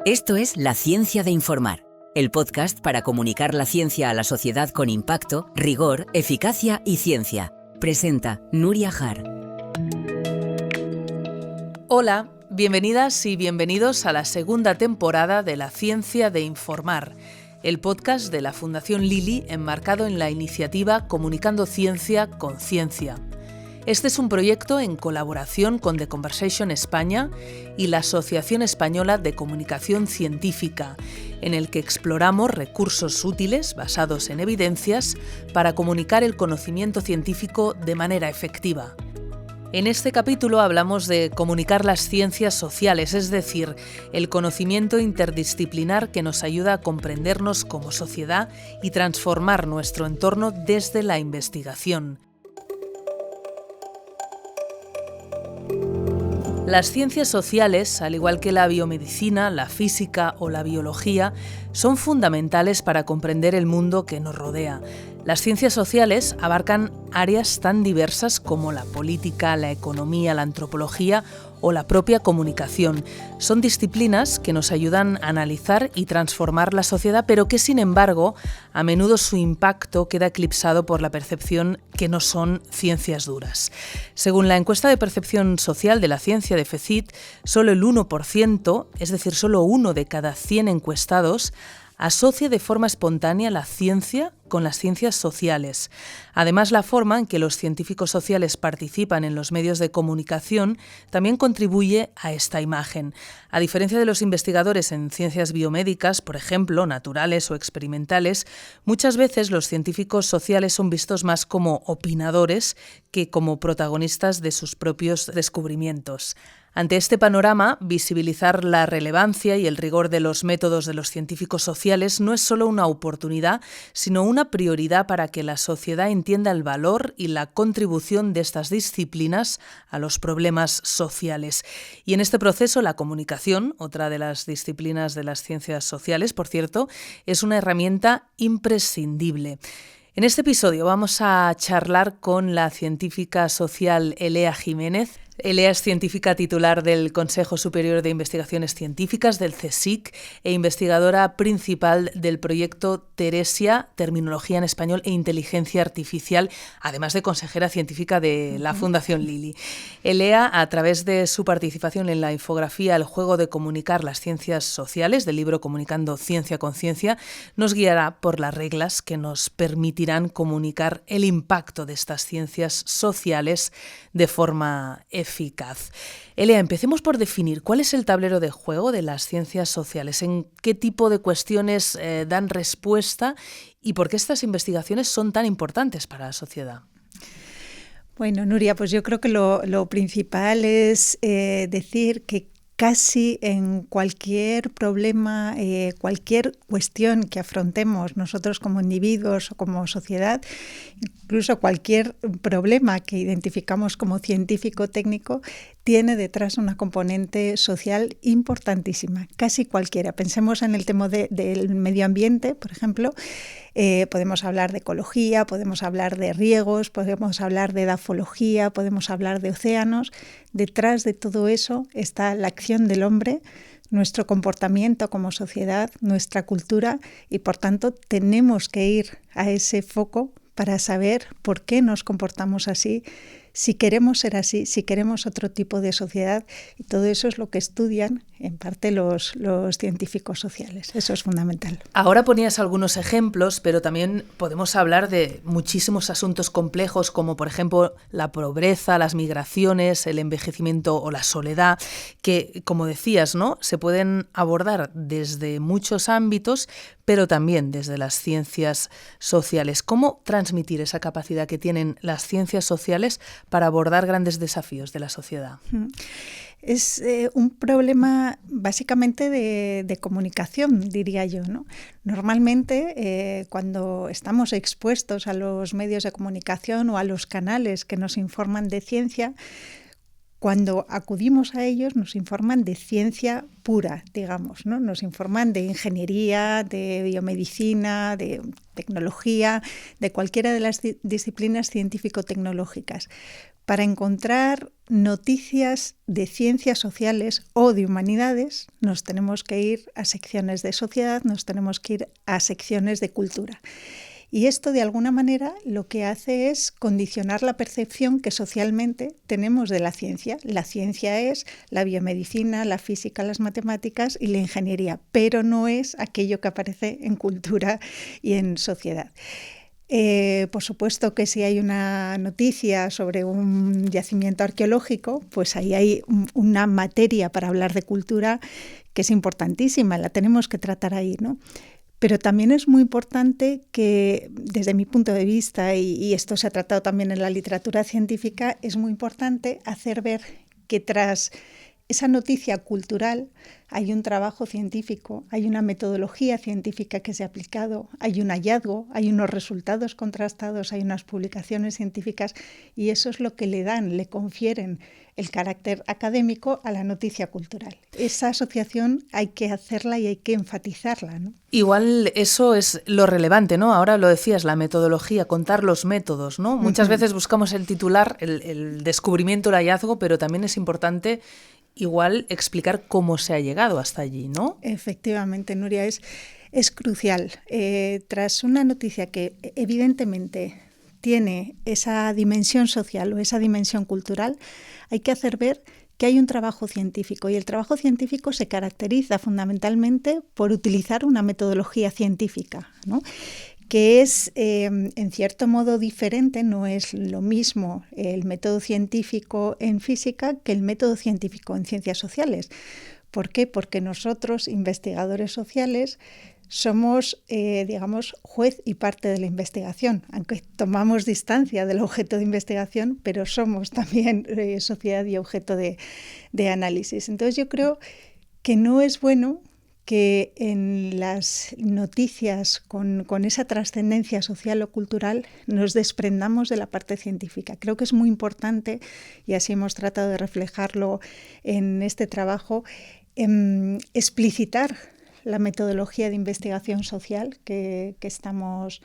Esto es La Ciencia de Informar, el podcast para comunicar la ciencia a la sociedad con impacto, rigor, eficacia y ciencia. Presenta Nuria Jar. Hola, bienvenidas y bienvenidos a la segunda temporada de La Ciencia de Informar, el podcast de la Fundación Lili enmarcado en la iniciativa Comunicando Ciencia con Ciencia. Este es un proyecto en colaboración con The Conversation España y la Asociación Española de Comunicación Científica, en el que exploramos recursos útiles basados en evidencias para comunicar el conocimiento científico de manera efectiva. En este capítulo hablamos de comunicar las ciencias sociales, es decir, el conocimiento interdisciplinar que nos ayuda a comprendernos como sociedad y transformar nuestro entorno desde la investigación. Las ciencias sociales, al igual que la biomedicina, la física o la biología, son fundamentales para comprender el mundo que nos rodea. Las ciencias sociales abarcan áreas tan diversas como la política, la economía, la antropología o la propia comunicación. Son disciplinas que nos ayudan a analizar y transformar la sociedad, pero que, sin embargo, a menudo su impacto queda eclipsado por la percepción que no son ciencias duras. Según la encuesta de percepción social de la ciencia de FECIT, solo el 1%, es decir, solo 1 de cada 100 encuestados, asocia de forma espontánea la ciencia con las ciencias sociales. Además, la forma en que los científicos sociales participan en los medios de comunicación también contribuye a esta imagen. A diferencia de los investigadores en ciencias biomédicas, por ejemplo, naturales o experimentales, muchas veces los científicos sociales son vistos más como opinadores que como protagonistas de sus propios descubrimientos. Ante este panorama, visibilizar la relevancia y el rigor de los métodos de los científicos sociales no es solo una oportunidad, sino una prioridad para que la sociedad entienda el valor y la contribución de estas disciplinas a los problemas sociales. Y en este proceso, la comunicación, otra de las disciplinas de las ciencias sociales, por cierto, es una herramienta imprescindible. En este episodio vamos a charlar con la científica social Elea Jiménez. Elea es científica titular del Consejo Superior de Investigaciones Científicas, del CSIC, e investigadora principal del proyecto Teresia, Terminología en Español e Inteligencia Artificial, además de consejera científica de la Fundación Lili. Elea, a través de su participación en la infografía El juego de comunicar las ciencias sociales, del libro Comunicando Ciencia con Ciencia, nos guiará por las reglas que nos permitirán comunicar el impacto de estas ciencias sociales de forma eficaz. Elea, empecemos por definir cuál es el tablero de juego de las ciencias sociales, en qué tipo de cuestiones dan respuesta y por qué estas investigaciones son tan importantes para la sociedad. Bueno, Nuria, pues yo creo que lo principal es decir que casi en cualquier problema, cualquier cuestión que afrontemos nosotros como individuos o como sociedad, incluso cualquier problema que identificamos como científico-técnico, tiene detrás una componente social importantísima, casi cualquiera. Pensemos en el tema del medio ambiente, por ejemplo. Podemos hablar de ecología, podemos hablar de riegos, podemos hablar de edafología, podemos hablar de océanos. Detrás de todo eso está la acción del hombre, nuestro comportamiento como sociedad, nuestra cultura, y por tanto tenemos que ir a ese foco para saber por qué nos comportamos así, si queremos ser así, si queremos otro tipo de sociedad, y todo eso es lo que estudian en parte los científicos sociales. Eso es fundamental. Ahora ponías algunos ejemplos, pero también podemos hablar de muchísimos asuntos complejos, como por ejemplo la pobreza, las migraciones, el envejecimiento o la soledad, que, como decías, ¿no?, se pueden abordar desde muchos ámbitos, pero también desde las ciencias sociales. ¿Cómo transmitir esa capacidad que tienen las ciencias sociales para abordar grandes desafíos de la sociedad? Es un problema básicamente de comunicación, diría yo, ¿no? Normalmente, cuando estamos expuestos a los medios de comunicación o a los canales que nos informan de ciencia, cuando acudimos a ellos nos informan de ciencia pura, digamos, ¿no? Nos informan de ingeniería, de biomedicina, de tecnología, de cualquiera de las disciplinas científico-tecnológicas. Para encontrar noticias de ciencias sociales o de humanidades, nos tenemos que ir a secciones de sociedad, nos tenemos que ir a secciones de cultura. Y esto, de alguna manera, lo que hace es condicionar la percepción que socialmente tenemos de la ciencia. La ciencia es la biomedicina, la física, las matemáticas y la ingeniería, pero no es aquello que aparece en cultura y en sociedad. Por supuesto que si hay una noticia sobre un yacimiento arqueológico, pues ahí hay una materia para hablar de cultura que es importantísima, la tenemos que tratar ahí, ¿no? Pero también es muy importante que, desde mi punto de vista, y esto se ha tratado también en la literatura científica, es muy importante hacer ver que tras esa noticia cultural hay un trabajo científico, hay una metodología científica que se ha aplicado, hay un hallazgo, hay unos resultados contrastados, hay unas publicaciones científicas y eso es lo que le confieren el carácter académico a la noticia cultural. Esa asociación hay que hacerla y hay que enfatizarla, ¿no? Igual eso es lo relevante, ¿no? Ahora lo decías, la metodología, contar los métodos, ¿no? Muchas veces buscamos el titular, el descubrimiento, el hallazgo, pero también es importante igual explicar cómo se ha llegado hasta allí, ¿no? Efectivamente, Nuria, es crucial. Tras una noticia que evidentemente tiene esa dimensión social o esa dimensión cultural, hay que hacer ver que hay un trabajo científico y el trabajo científico se caracteriza fundamentalmente por utilizar una metodología científica, ¿no? Que es en cierto modo diferente, no es lo mismo el método científico en física que el método científico en ciencias sociales. ¿Por qué? Porque nosotros, investigadores sociales, somos, digamos, juez y parte de la investigación, aunque tomamos distancia del objeto de investigación, pero somos también sociedad y objeto de análisis. Entonces yo creo que no es bueno que en las noticias con esa trascendencia social o cultural nos desprendamos de la parte científica. Creo que es muy importante, y así hemos tratado de reflejarlo en este trabajo, explicitar la metodología de investigación social que estamos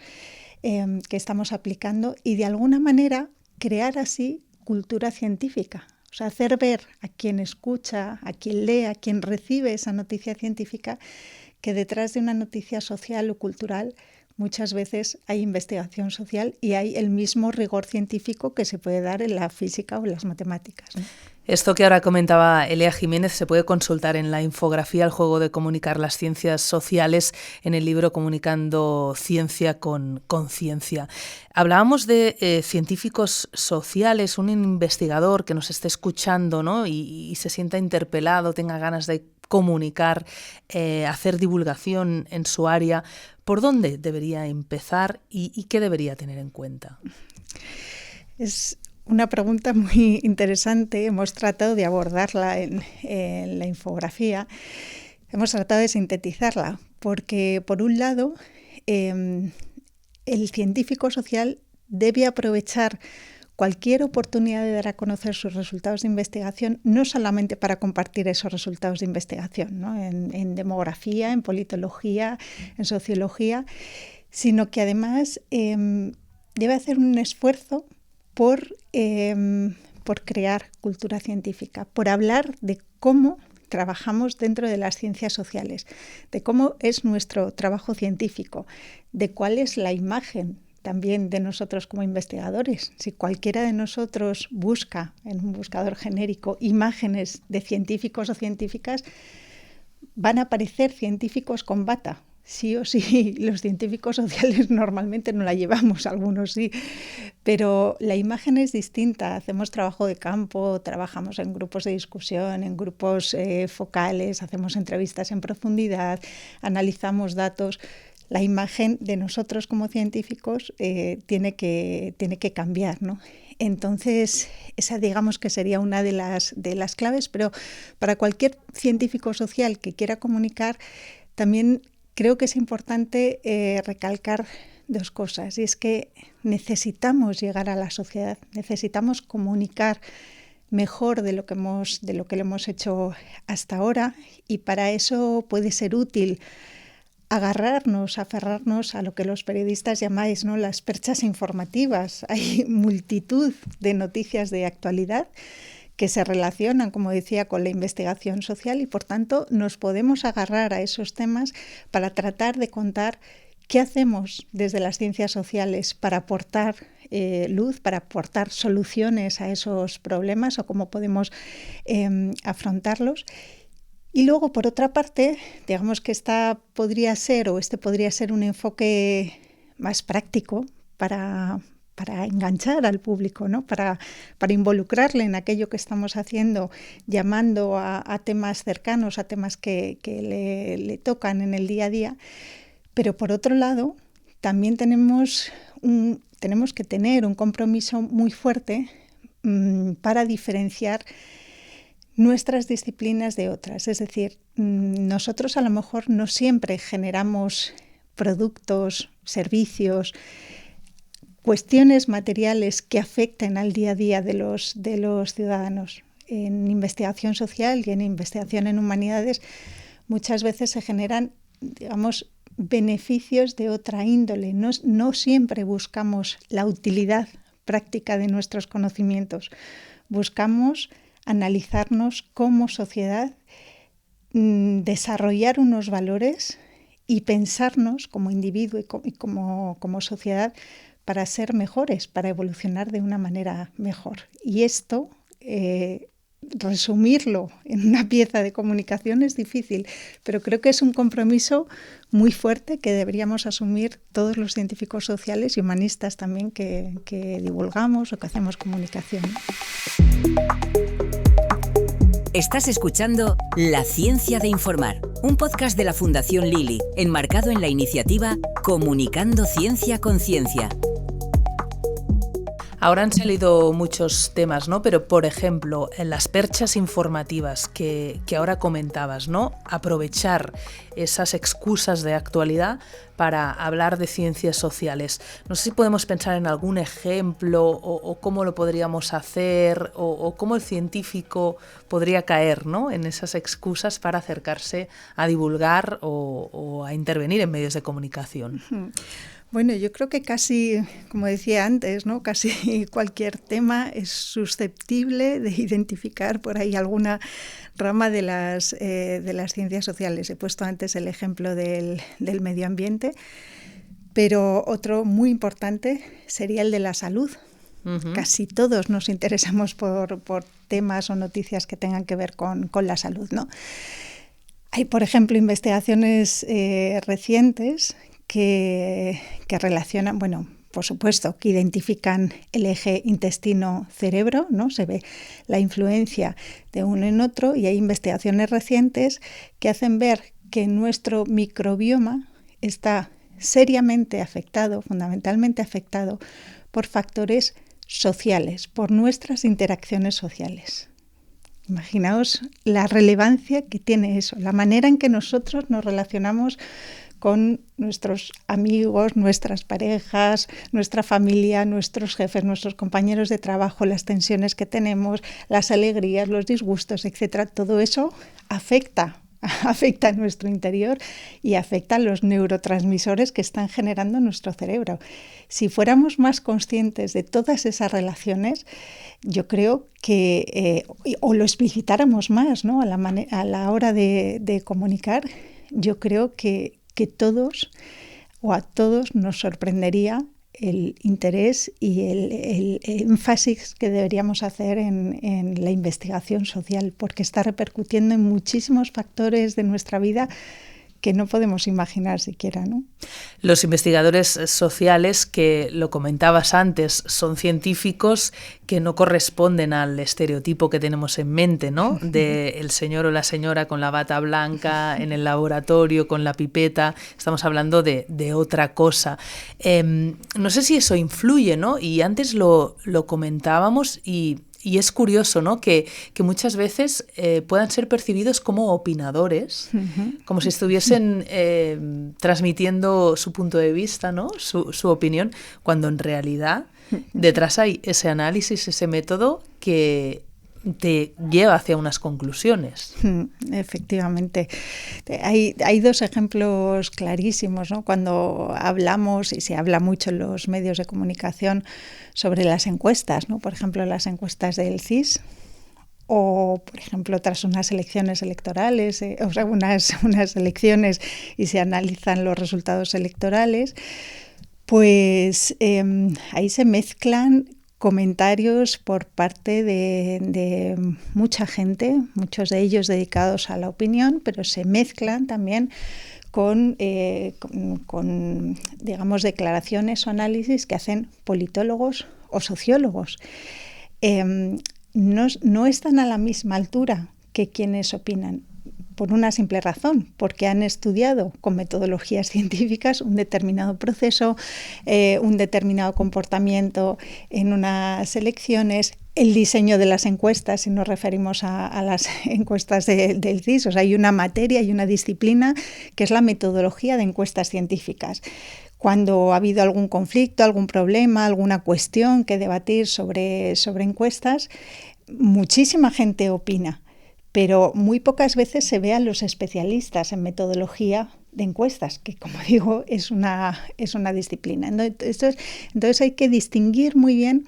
aplicando y de alguna manera crear así cultura científica. O sea, hacer ver a quien escucha, a quien lee, a quien recibe esa noticia científica, que detrás de una noticia social o cultural muchas veces hay investigación social y hay el mismo rigor científico que se puede dar en la física o en las matemáticas, ¿no? Esto que ahora comentaba Elia Jiménez se puede consultar en la infografía El juego de comunicar las ciencias sociales en el libro Comunicando Ciencia con Ciencia. Hablábamos de científicos sociales, un investigador que nos esté escuchando, ¿no? y se sienta interpelado, tenga ganas de comunicar, hacer divulgación en su área. ¿Por dónde debería empezar y qué debería tener en cuenta? Es una pregunta muy interesante. Hemos tratado de abordarla en la infografía. Hemos tratado de sintetizarla porque, por un lado, el científico social debe aprovechar cualquier oportunidad de dar a conocer sus resultados de investigación, no solamente para compartir esos resultados de investigación, ¿no? en demografía, en politología, en sociología, sino que además debe hacer un esfuerzo por crear cultura científica, por hablar de cómo trabajamos dentro de las ciencias sociales, de cómo es nuestro trabajo científico, de cuál es la imagen también de nosotros como investigadores. Si cualquiera de nosotros busca en un buscador genérico imágenes de científicos o científicas, van a aparecer científicos con bata. Sí o sí, los científicos sociales normalmente no la llevamos, algunos sí, pero la imagen es distinta. Hacemos trabajo de campo, trabajamos en grupos de discusión, en grupos focales, hacemos entrevistas en profundidad, analizamos datos. La imagen de nosotros como científicos tiene que cambiar, ¿no? Entonces, esa digamos que sería una de las claves, pero para cualquier científico social que quiera comunicar, también creo que es importante recalcar dos cosas, y es que necesitamos llegar a la sociedad, necesitamos comunicar mejor de lo que lo hemos hecho hasta ahora, y para eso puede ser útil aferrarnos a lo que los periodistas llamáis, ¿no?, las perchas informativas. Hay multitud de noticias de actualidad que se relacionan, como decía, con la investigación social, y por tanto nos podemos agarrar a esos temas para tratar de contar qué hacemos desde las ciencias sociales para aportar luz, para aportar soluciones a esos problemas, o cómo podemos afrontarlos. Y luego, por otra parte, digamos que este podría ser un enfoque más práctico para enganchar al público, ¿no? Para involucrarle en aquello que estamos haciendo, llamando a temas cercanos, a temas que le tocan en el día a día. Pero por otro lado, también tenemos que tener un compromiso muy fuerte para diferenciar nuestras disciplinas de otras. Es decir, nosotros a lo mejor no siempre generamos productos, servicios, cuestiones materiales que afecten al día a día de los ciudadanos. En investigación social y en investigación en humanidades muchas veces se generan, digamos, beneficios de otra índole. No siempre buscamos la utilidad práctica de nuestros conocimientos. Buscamos analizarnos como sociedad, desarrollar unos valores y pensarnos como individuo y como sociedad para ser mejores, para evolucionar de una manera mejor. Y esto, resumirlo en una pieza de comunicación es difícil, pero creo que es un compromiso muy fuerte que deberíamos asumir todos los científicos sociales y humanistas también que divulgamos o que hacemos comunicación. Estás escuchando La Ciencia de Informar, un podcast de la Fundación Lili, enmarcado en la iniciativa Comunicando Ciencia con Ciencia. Ahora han salido muchos temas, ¿no? Pero, por ejemplo, en las perchas informativas que ahora comentabas, ¿no? Aprovechar esas excusas de actualidad para hablar de ciencias sociales. No sé si podemos pensar en algún ejemplo o cómo lo podríamos hacer o cómo el científico podría caer, ¿no?, en esas excusas para acercarse a divulgar o a intervenir en medios de comunicación. Bueno, yo creo que casi, como decía antes, ¿no?, casi cualquier tema es susceptible de identificar por ahí alguna rama de las ciencias sociales. He puesto antes el ejemplo del medio ambiente, pero otro muy importante sería el de la salud. Uh-huh. Casi todos nos interesamos por temas o noticias que tengan que ver con la salud, ¿no? Hay, por ejemplo, investigaciones recientes que relacionan, bueno, por supuesto, que identifican el eje intestino-cerebro, ¿no? Se ve la influencia de uno en otro, y hay investigaciones recientes que hacen ver que nuestro microbioma está seriamente afectado, fundamentalmente afectado, por factores sociales, por nuestras interacciones sociales. Imaginaos la relevancia que tiene eso, la manera en que nosotros nos relacionamos con nuestros amigos, nuestras parejas, nuestra familia, nuestros jefes, nuestros compañeros de trabajo, las tensiones que tenemos, las alegrías, los disgustos, etcétera. Todo eso afecta a nuestro interior y afecta a los neurotransmisores que están generando nuestro cerebro. Si fuéramos más conscientes de todas esas relaciones, yo creo que, o lo explicitáramos más, ¿no?, a la hora de comunicar, yo creo que todos o a todos nos sorprendería el interés y el énfasis que deberíamos hacer en la investigación social, porque está repercutiendo en muchísimos factores de nuestra vida que no podemos imaginar siquiera, ¿no? Los investigadores sociales, que lo comentabas antes, son científicos que no corresponden al estereotipo que tenemos en mente, ¿no?, de el señor o la señora con la bata blanca en el laboratorio con la pipeta. Estamos hablando de otra cosa. No sé si eso influye, ¿no? Y antes lo comentábamos y es curioso, ¿no?, que muchas veces puedan ser percibidos como opinadores, uh-huh, como si estuviesen transmitiendo su punto de vista, ¿no?, su opinión, cuando en realidad detrás hay ese análisis, ese método que te lleva hacia unas conclusiones. Efectivamente. Hay dos ejemplos clarísimos, ¿no? Cuando hablamos, y se habla mucho en los medios de comunicación, sobre las encuestas, ¿no? Por ejemplo, las encuestas del CIS, o, por ejemplo, tras unas elecciones electorales, unas elecciones y se analizan los resultados electorales, pues ahí se mezclan comentarios por parte de mucha gente, muchos de ellos dedicados a la opinión, pero se mezclan también con digamos, declaraciones o análisis que hacen politólogos o sociólogos. No están a la misma altura que quienes opinan, por una simple razón, porque han estudiado con metodologías científicas un determinado proceso, un determinado comportamiento en unas elecciones, el diseño de las encuestas, si nos referimos a las encuestas del CIS. O sea, hay una materia y una disciplina que es la metodología de encuestas científicas. Cuando ha habido algún conflicto, algún problema, alguna cuestión que debatir sobre encuestas, muchísima gente opina, pero muy pocas veces se ve a los especialistas en metodología de encuestas, que, como digo, es una disciplina. Entonces hay que distinguir muy bien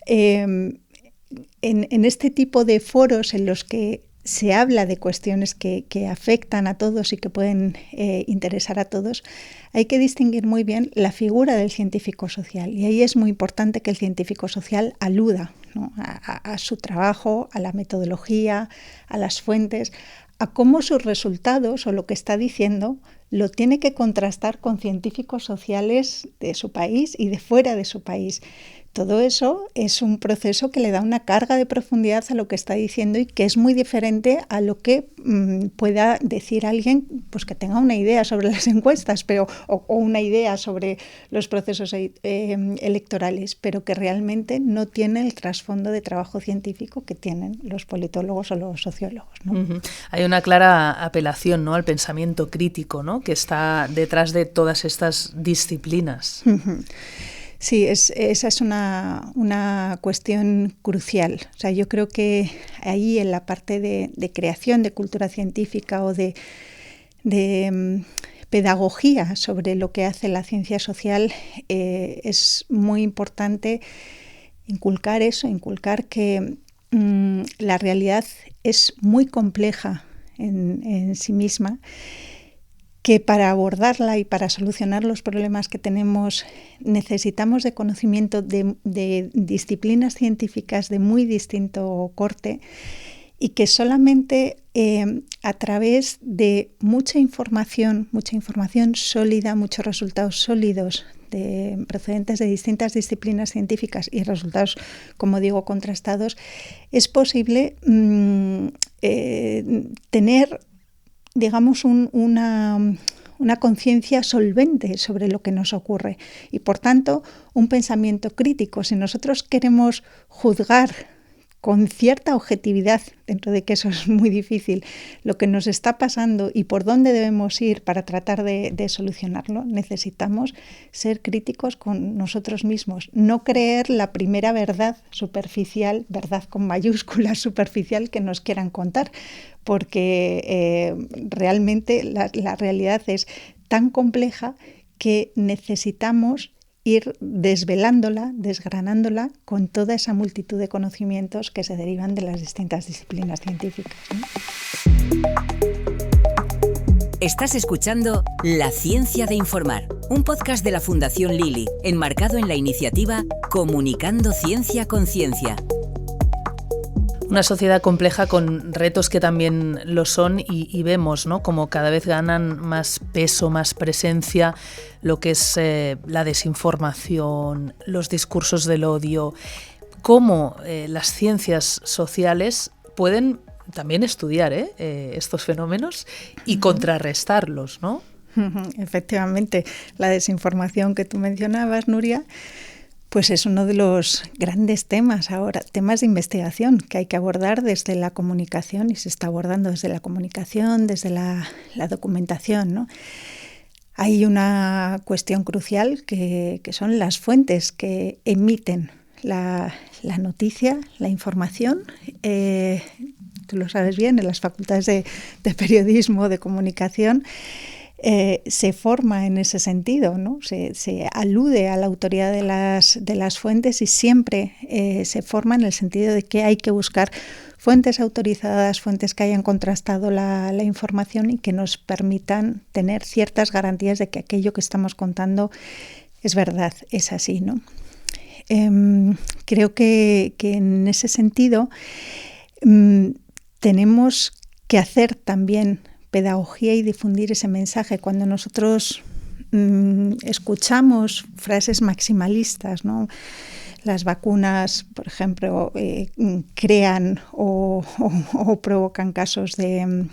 en este tipo de foros en los que se habla de cuestiones que afectan a todos y que pueden interesar a todos. Hay que distinguir muy bien la figura del científico social, y ahí es muy importante que el científico social aluda, ¿no? a su trabajo, a la metodología, a las fuentes, a cómo sus resultados o lo que está diciendo lo tiene que contrastar con científicos sociales de su país y de fuera de su país. Todo eso es un proceso que le da una carga de profundidad a lo que está diciendo y que es muy diferente a lo que pueda decir alguien, pues, que tenga una idea sobre las encuestas, o una idea sobre los procesos electorales, pero que realmente no tiene el trasfondo de trabajo científico que tienen los politólogos o los sociólogos, ¿no? Uh-huh. Hay una clara apelación, ¿no?, al pensamiento crítico, ¿no?, que está detrás de todas estas disciplinas. Uh-huh. Sí, esa es una cuestión crucial. O sea, yo creo que ahí, en la parte de creación de cultura científica o de pedagogía sobre lo que hace la ciencia social, es muy importante inculcar que la realidad es muy compleja en sí misma, que para abordarla y para solucionar los problemas que tenemos necesitamos de conocimiento de disciplinas científicas de muy distinto corte, y que solamente a través de mucha información sólida, muchos resultados sólidos procedentes de distintas disciplinas científicas y resultados, como digo, contrastados, es posible tener, digamos, una conciencia solvente sobre lo que nos ocurre y, por tanto, un pensamiento crítico. Si nosotros queremos juzgar con cierta objetividad, dentro de que eso es muy difícil, lo que nos está pasando y por dónde debemos ir para tratar de solucionarlo, necesitamos ser críticos con nosotros mismos, no creer la primera verdad superficial, verdad con mayúsculas, superficial, que nos quieran contar, porque realmente la realidad es tan compleja que necesitamos ir desvelándola, desgranándola con toda esa multitud de conocimientos que se derivan de las distintas disciplinas científicas, ¿no? Estás escuchando La Ciencia de Informar, un podcast de la Fundación Lili, enmarcado en la iniciativa Comunicando Ciencia con Ciencia. Una sociedad compleja con retos que también lo son y vemos, ¿no?, como cada vez ganan más peso, más presencia lo que es la desinformación, los discursos del odio, cómo las ciencias sociales pueden también estudiar estos fenómenos y contrarrestarlos, ¿no? Efectivamente, la desinformación que tú mencionabas, Nuria, pues es uno de los grandes temas ahora, temas de investigación que hay que abordar desde la comunicación, y se está abordando desde la comunicación, desde la documentación, ¿no? Hay una cuestión crucial que son las fuentes que emiten la noticia, la información, tú lo sabes bien, en las facultades de periodismo, de comunicación, se forma en ese sentido, ¿no? Se alude a la autoridad de las fuentes y siempre se forma en el sentido de que hay que buscar fuentes autorizadas, fuentes que hayan contrastado la información y que nos permitan tener ciertas garantías de que aquello que estamos contando es verdad, es así, ¿no? Creo que en ese sentido tenemos que hacer también pedagogía y difundir ese mensaje. Cuando nosotros escuchamos frases maximalistas, ¿no? Las vacunas, por ejemplo, crean o provocan casos de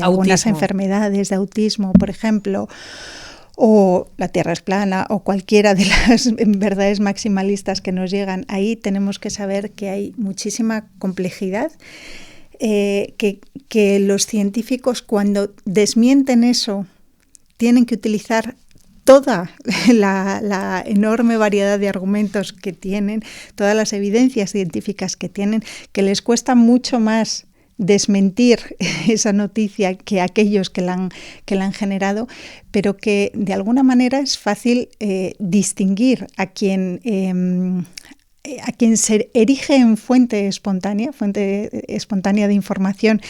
algunas enfermedades, de autismo, por ejemplo, o la Tierra es plana, o cualquiera de las verdades maximalistas que nos llegan. Ahí tenemos que saber que hay muchísima complejidad, que los científicos, cuando desmienten eso, tienen que utilizar toda la enorme variedad de argumentos que tienen, todas las evidencias científicas que tienen, que les cuesta mucho más desmentir esa noticia que aquellos que la han generado, pero que de alguna manera es fácil distinguir a quien se erige en fuente espontánea de información,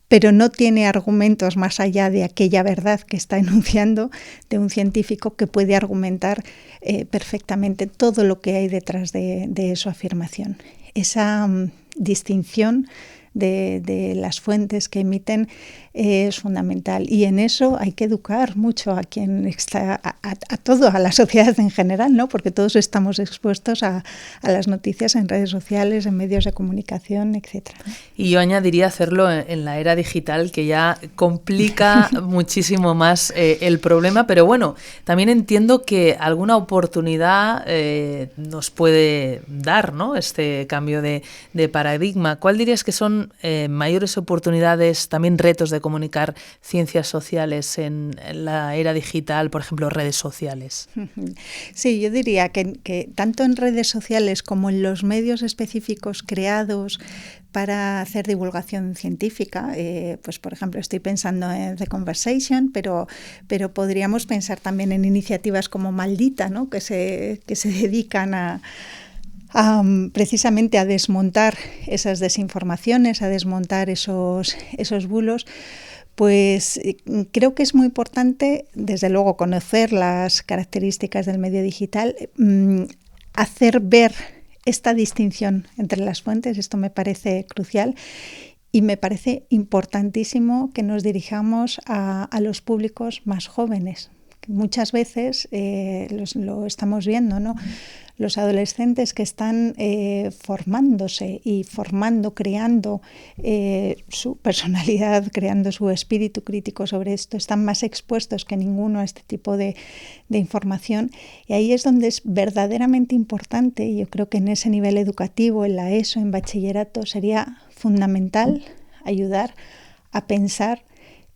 pero no tiene argumentos más allá de aquella verdad que está enunciando, de un científico que puede argumentar perfectamente todo lo que hay detrás de su afirmación. Esa distinción de las fuentes que emiten es fundamental, y en eso hay que educar mucho a quien está, a la sociedad en general, ¿no? Porque todos estamos expuestos a las noticias en redes sociales, en medios de comunicación, etc. Y yo añadiría hacerlo en la era digital, que ya complica muchísimo más el problema, pero bueno, también entiendo que alguna oportunidad nos puede dar, ¿no? Este cambio de paradigma. ¿Cuál dirías que son mayores oportunidades, también retos de comunicar ciencias sociales en la era digital, por ejemplo, redes sociales? Sí, yo diría que tanto en redes sociales como en los medios específicos creados para hacer divulgación científica, pues por ejemplo estoy pensando en The Conversation, pero podríamos pensar también en iniciativas como Maldita, ¿no? que se dedican precisamente a desmontar esas desinformaciones, a desmontar esos bulos. Pues creo que es muy importante, desde luego, conocer las características del medio digital, hacer ver esta distinción entre las fuentes. Esto me parece crucial, y me parece importantísimo que nos dirijamos a los públicos más jóvenes. Muchas veces lo estamos viendo, ¿no? Los adolescentes que están formándose y creando su personalidad, creando su espíritu crítico sobre esto, están más expuestos que ninguno a este tipo de información, y ahí es donde es verdaderamente importante, y yo creo que en ese nivel educativo, en la ESO, en bachillerato, sería fundamental ayudar a pensar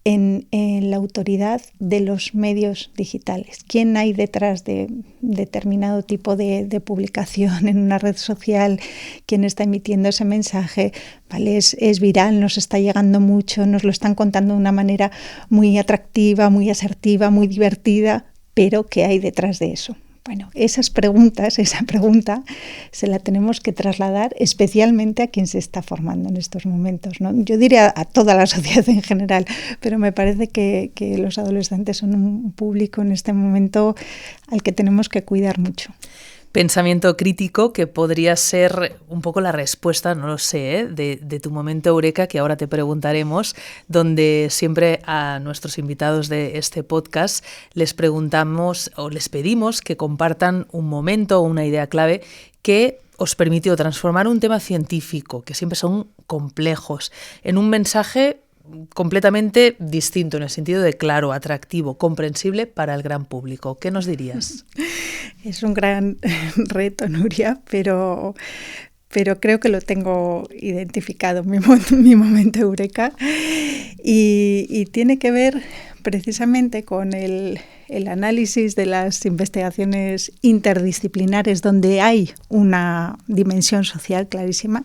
en la autoridad de los medios digitales. ¿Quién hay detrás de determinado tipo de publicación en una red social? ¿Quién está emitiendo ese mensaje? ¿Vale? Es viral, nos está llegando mucho, nos lo están contando de una manera muy atractiva, muy asertiva, muy divertida, pero ¿qué hay detrás de eso? Bueno, esa pregunta se la tenemos que trasladar especialmente a quien se está formando en estos momentos, ¿no? Yo diría a toda la sociedad en general, pero me parece que los adolescentes son un público en este momento al que tenemos que cuidar mucho. Pensamiento crítico que podría ser un poco la respuesta, no lo sé, de tu momento eureka, que ahora te preguntaremos, donde siempre a nuestros invitados de este podcast les preguntamos o les pedimos que compartan un momento o una idea clave que os permitió transformar un tema científico, que siempre son complejos, en un mensaje completamente distinto, en el sentido de claro, atractivo, comprensible para el gran público. ¿Qué nos dirías? Es un gran reto, Nuria, pero creo que lo tengo identificado, mi momento eureka, y tiene que ver precisamente con el el análisis de las investigaciones interdisciplinares donde hay una dimensión social clarísima.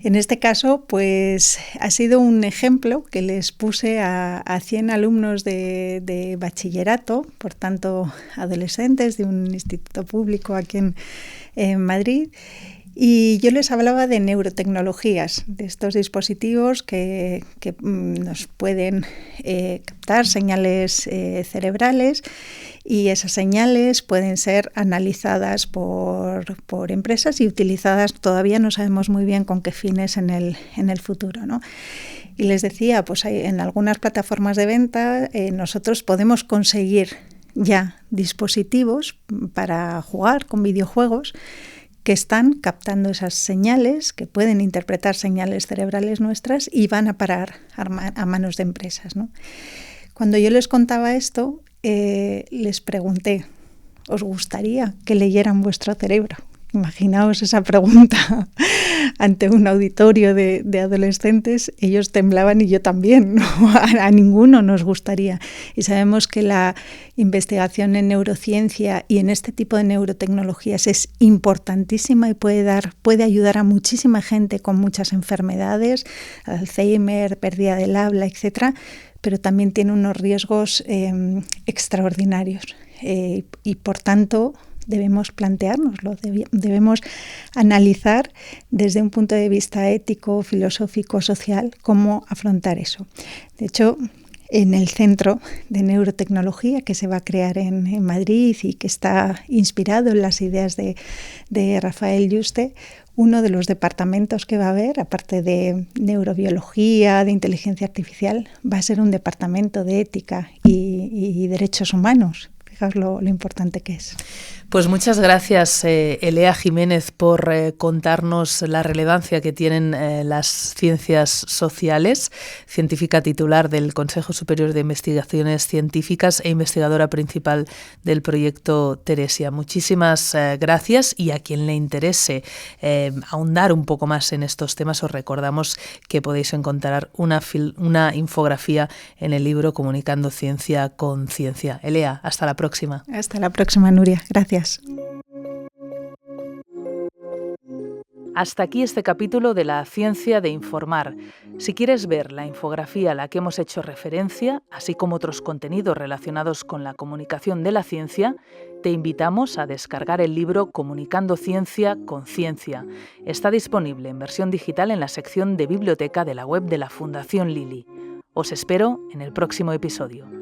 En este caso, pues ha sido un ejemplo que les puse a 100 alumnos de bachillerato, por tanto adolescentes de un instituto público aquí en Madrid, y yo les hablaba de neurotecnologías, de estos dispositivos que nos pueden captar señales cerebrales, y esas señales pueden ser analizadas por empresas y utilizadas, todavía no sabemos muy bien con qué fines en el futuro, ¿no? Y les decía, pues en algunas plataformas de venta nosotros podemos conseguir ya dispositivos para jugar con videojuegos que están captando esas señales, que pueden interpretar señales cerebrales nuestras y van a parar a manos de empresas, ¿no? Cuando yo les contaba esto, les pregunté, ¿os gustaría que leyeran vuestro cerebro? Imaginaos esa pregunta ante un auditorio de adolescentes. Ellos temblaban y yo también, ¿no? A ninguno nos gustaría. Y sabemos que la investigación en neurociencia y en este tipo de neurotecnologías es importantísima y puede ayudar a muchísima gente con muchas enfermedades, Alzheimer, pérdida del habla, etcétera, pero también tiene unos riesgos extraordinarios. Y por tanto debemos planteárnoslo, debemos analizar desde un punto de vista ético, filosófico, social, cómo afrontar eso. De hecho, en el Centro de Neurotecnología que se va a crear en Madrid y que está inspirado en las ideas de Rafael Yuste, uno de los departamentos que va a haber, aparte de neurobiología, de inteligencia artificial, va a ser un departamento de ética y derechos humanos. Fijaos lo importante que es. Pues muchas gracias, Elea Jiménez, por contarnos la relevancia que tienen las ciencias sociales, científica titular del Consejo Superior de Investigaciones Científicas e investigadora principal del proyecto Teresia. Muchísimas gracias, y a quien le interese ahondar un poco más en estos temas, os recordamos que podéis encontrar una infografía en el libro Comunicando Ciencia con Ciencia. Elea, hasta la próxima. Hasta la próxima, Nuria. Gracias. Hasta aquí este capítulo de La Ciencia de Informar. Si quieres ver la infografía a la que hemos hecho referencia, así como otros contenidos relacionados con la comunicación de la ciencia, te invitamos a descargar el libro Comunicando Ciencia con Ciencia. Está disponible en versión digital en la sección de biblioteca de la web de la Fundación Lili. Os espero en el próximo episodio.